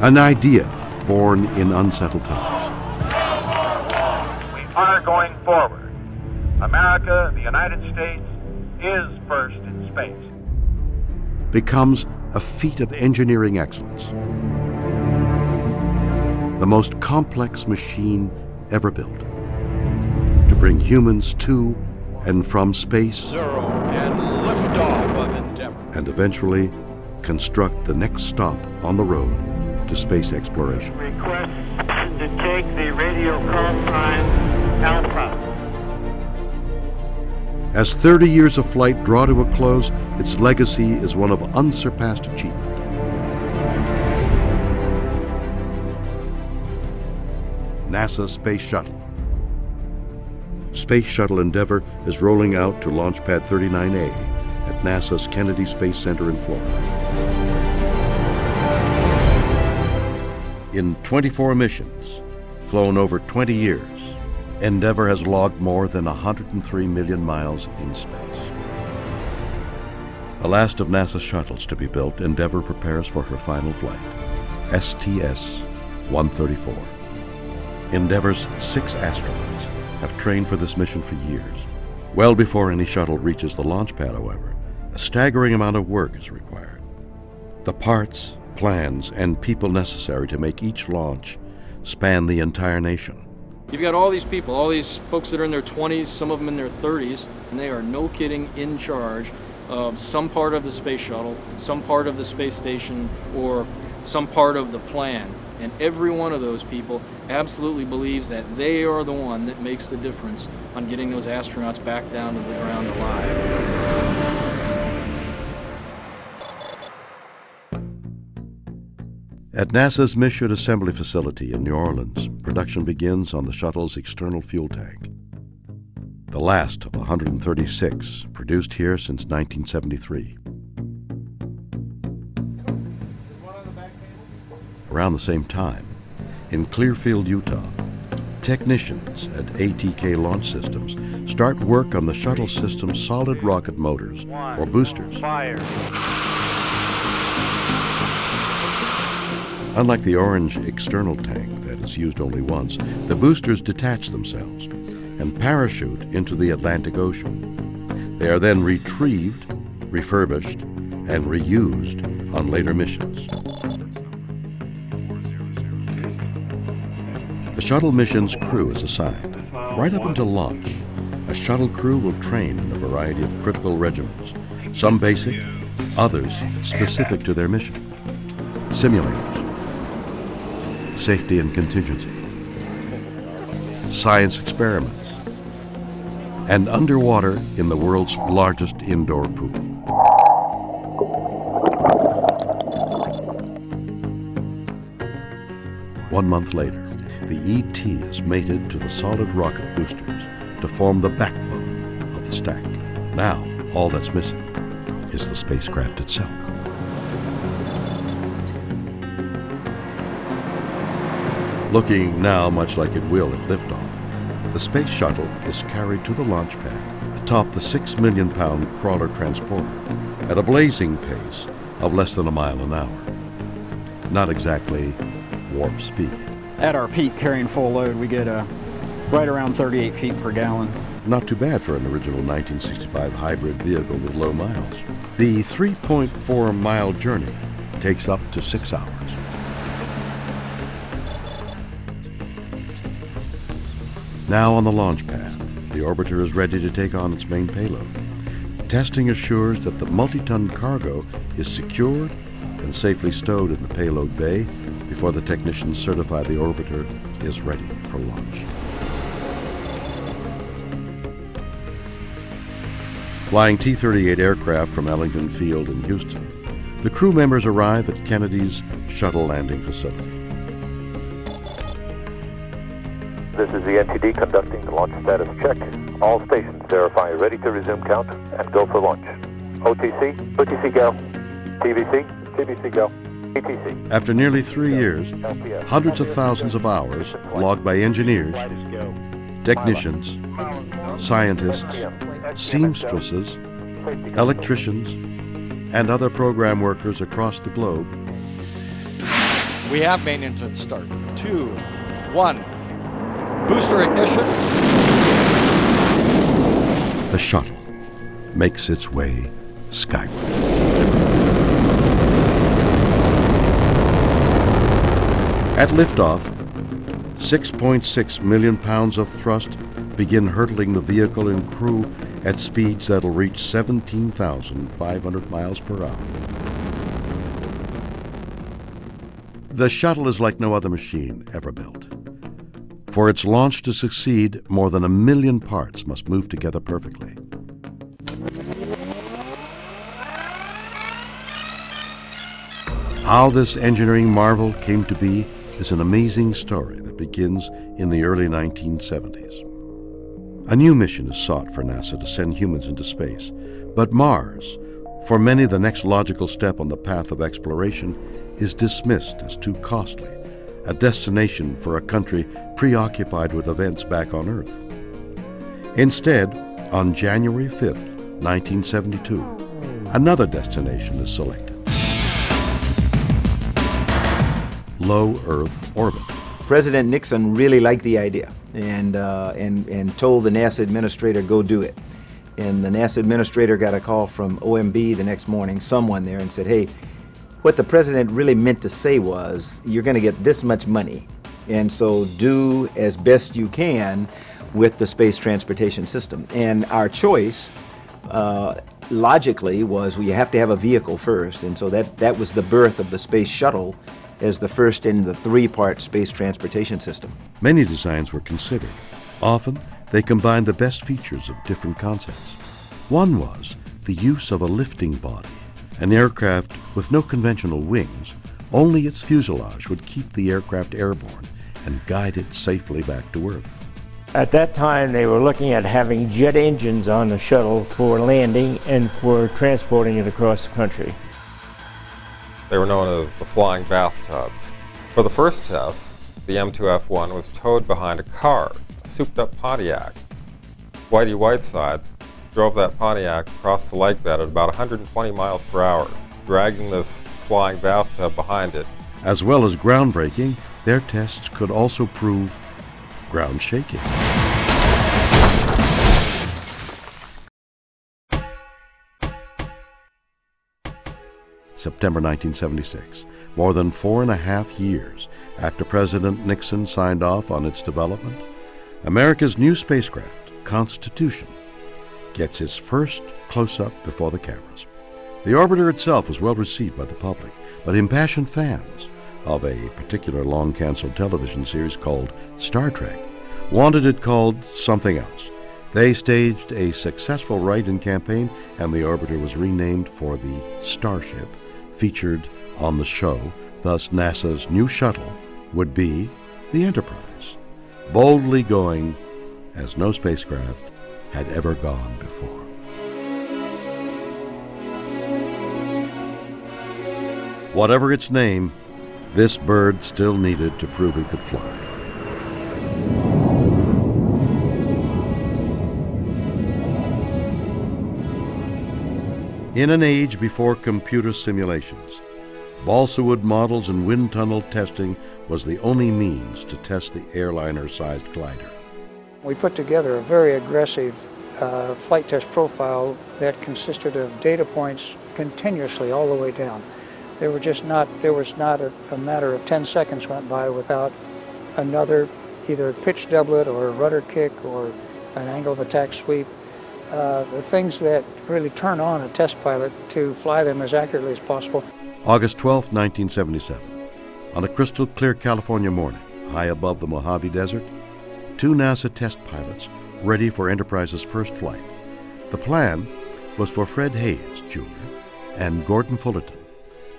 An idea born in unsettled times. We are going forward. America, the United States, is first in space. Becomes a feat of engineering excellence. The most complex machine ever built to bring humans to and from space. 0 and liftoff of Endeavour. And eventually construct the next stop on the road to space exploration. Request to take the radio call sign Alpha. As 30 years of flight draw to a close, its legacy is one of unsurpassed achievement. NASA Space Shuttle. Space Shuttle Endeavour is rolling out to Launch Pad 39A at NASA's Kennedy Space Center in Florida. In 24 missions, flown over 20 years, Endeavour has logged more than 103 million miles in space. The last of NASA's shuttles to be built, Endeavour prepares for her final flight, STS-134. Endeavour's 6 astronauts have trained for this mission for years. Well before any shuttle reaches the launch pad, however, a staggering amount of work is required. The parts, plans, and people necessary to make each launch span the entire nation. You've got all these people, all these folks that are in their 20s, some of them in their 30s, and they are, no kidding, in charge of some part of the space shuttle, some part of the space station, or some part of the plan. And every one of those people absolutely believes that they are the one that makes the difference on getting those astronauts back down to the ground alive. At NASA's Mission Assembly Facility in New Orleans, production begins on the shuttle's external fuel tank. The last of 136 produced here since 1973. Around the same time, in Clearfield, Utah, technicians at ATK Launch Systems start work on the shuttle system's solid rocket motors, or boosters. Fire. Unlike the orange external tank that is used only once, the boosters detach themselves and parachute into the Atlantic Ocean. They are then retrieved, refurbished, and reused on later missions. The shuttle mission's crew is assigned. Right up until launch, a shuttle crew will train in a variety of critical regimens, some basic, others specific to their mission. Simulators, safety and contingency, science experiments, and underwater in the world's largest indoor pool. One month later, the ET is mated to the solid rocket boosters to form the backbone of the stack. Now, all that's missing is the spacecraft itself. Looking now much like it will at liftoff, the space shuttle is carried to the launch pad atop the 6 million pound crawler transporter at a blazing pace of less than a mile an hour. Not exactly warp speed. At our peak carrying full load, we get right around 38 feet per gallon. Not too bad for an original 1965 hybrid vehicle with low miles. The 3.4 mile journey takes up to 6 hours. Now on the launch pad, the orbiter is ready to take on its main payload. Testing assures that the multi-ton cargo is secured and safely stowed in the payload bay before the technicians certify the orbiter is ready for launch. Flying T-38 aircraft from Ellington Field in Houston, the crew members arrive at Kennedy's shuttle landing facility. This is the NTD conducting the launch status check. All stations verify ready to resume count and go for launch. OTC, OTC go. TVC, TVC go. ETC. After nearly 3 years, hundreds of thousands of hours logged by engineers, technicians, scientists, seamstresses, electricians, and other program workers across the globe, We have main engine start. 2, 1. Booster ignition. The shuttle makes its way skyward. At liftoff, 6.6 million pounds of thrust begin hurtling the vehicle and crew at speeds that'll reach 17,500 miles per hour. The shuttle is like no other machine ever built. For its launch to succeed, more than 1 million parts must move together perfectly. How this engineering marvel came to be is an amazing story that begins in the early 1970s. A new mission is sought for NASA to send humans into space, but Mars, for many the next logical step on the path of exploration, is dismissed as too costly, a destination for a country preoccupied with events back on Earth. Instead, on January 5th, 1972, another destination is selected. Low Earth orbit. President Nixon really liked the idea and told the NASA administrator, go do it. And the NASA administrator got a call from OMB the next morning, someone there, and said, hey, what the president really meant to say was, you're going to get this much money, and so do as best you can with the space transportation system. And our choice, logically, was, well, you have to have a vehicle first, and so that was the birth of the space shuttle as the first in the 3-part space transportation system. Many designs were considered. Often, they combined the best features of different concepts. One was the use of a lifting body, an aircraft with no conventional wings. Only its fuselage would keep the aircraft airborne and guide it safely back to Earth. At that time, they were looking at having jet engines on the shuttle for landing and for transporting it across the country. They were known as the flying bathtubs. For the first test, the M2F1 was towed behind a car, a souped-up Pontiac. Whitey Whitesides drove that Pontiac across the lake bed at about 120 miles per hour, dragging this flying bathtub behind it. As well as groundbreaking, their tests could also prove ground shaking. September 1976, more than 4.5 years after President Nixon signed off on its development, America's new spacecraft, Constitution, gets its first close-up before the cameras. The orbiter itself was well received by the public, but impassioned fans of a particular long-canceled television series called Star Trek wanted it called something else. They staged a successful write-in campaign, and the orbiter was renamed for the Starship featured on the show. Thus, NASA's new shuttle would be the Enterprise, boldly going as no spacecraft had ever gone before. Whatever its name, this bird still needed to prove it could fly. In an age before computer simulations, balsa wood models and wind tunnel testing was the only means to test the airliner-sized glider. We put together a very aggressive flight test profile that consisted of data points continuously all the way down. There was not a matter of 10 seconds went by without another either pitch doublet or a rudder kick or an angle of attack sweep. The things that really turn on a test pilot to fly them as accurately as possible. August 12, 1977. On a crystal clear California morning, high above the Mojave Desert, 2 NASA test pilots ready for Enterprise's first flight. The plan was for Fred Hayes, Jr. and Gordon Fullerton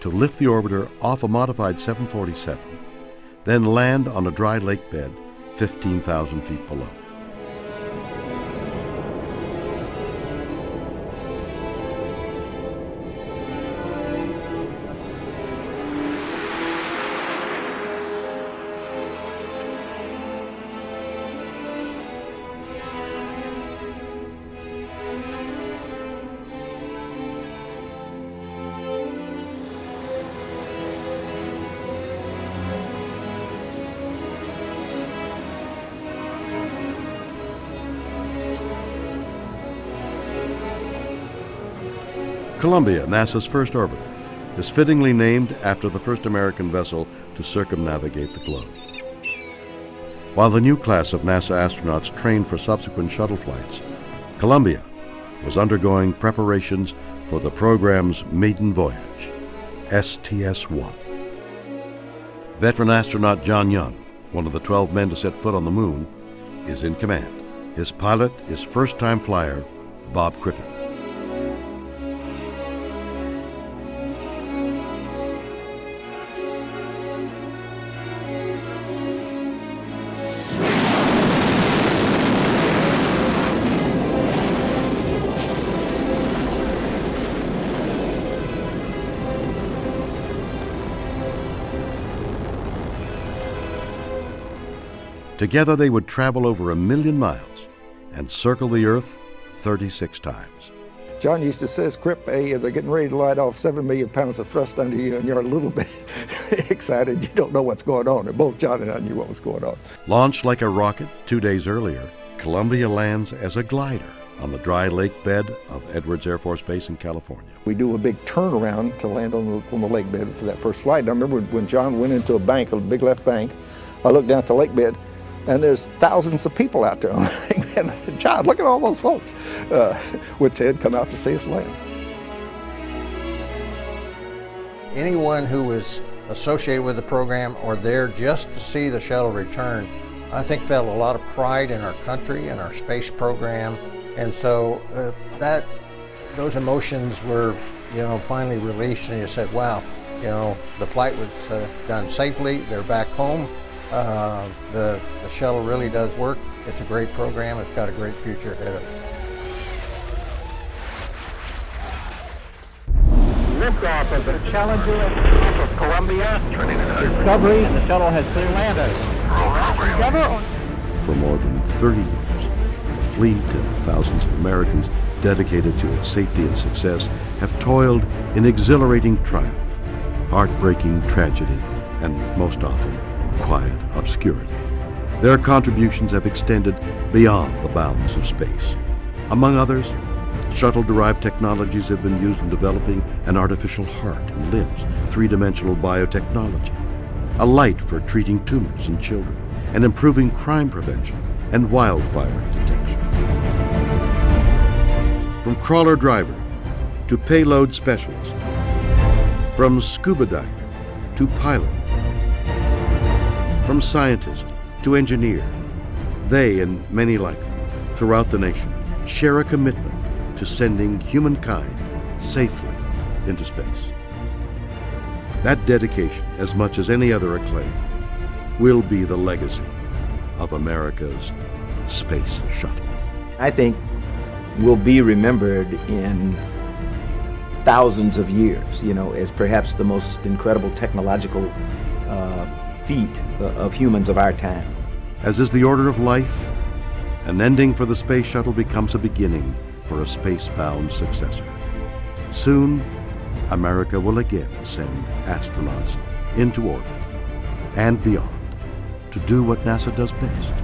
to lift the orbiter off a modified 747, then land on a dry lake bed 15,000 feet below. Columbia, NASA's first orbiter, is fittingly named after the first American vessel to circumnavigate the globe. While the new class of NASA astronauts trained for subsequent shuttle flights, Columbia was undergoing preparations for the program's maiden voyage, STS-1. Veteran astronaut John Young, one of the 12 men to set foot on the moon, is in command. His pilot is first-time flyer Bob Crippen. Together they would travel over 1 million miles and circle the Earth 36 times. John used to say, Crip, hey, they're getting ready to light off 7 million pounds of thrust under you, and you're a little bit excited. You don't know what's going on. And both John and I knew what was going on. Launched like a rocket 2 days earlier, Columbia lands as a glider on the dry lake bed of Edwards Air Force Base in California. We do a big turnaround to land on the lake bed for that first flight. And I remember when John went into a bank, a big left bank, I looked down at the lake bed, and there's thousands of people out there. And I said, John, look at all those folks, which had come out to see us land. Anyone who was associated with the program or there just to see the shuttle return, I think felt a lot of pride in our country and our space program. And so those emotions were, finally released, and you said, wow, the flight was done safely. They're back home. The shuttle really does work. It's a great program. It's got a great future ahead of it. Liftoff of the Challenger of Columbia. Discovery, and the shuttle has clear landers. For more than 30 years, the fleet and thousands of Americans dedicated to its safety and success have toiled in exhilarating triumph, heartbreaking tragedy, and most often, quiet obscurity. Their contributions have extended beyond the bounds of space. Among others, shuttle-derived technologies have been used in developing an artificial heart and limbs, three-dimensional biotechnology, a light for treating tumors in children, and improving crime prevention and wildfire detection. From crawler driver to payload specialist, from scuba diver to pilot, from scientist to engineer, they and many like them throughout the nation share a commitment to sending humankind safely into space. That dedication, as much as any other acclaim, will be the legacy of America's space shuttle. I think will be remembered in thousands of years, as perhaps the most incredible technological feat of humans of our time. As is the order of life, an ending for the space shuttle becomes a beginning for a space-bound successor. Soon, America will again send astronauts into orbit and beyond to do what NASA does best: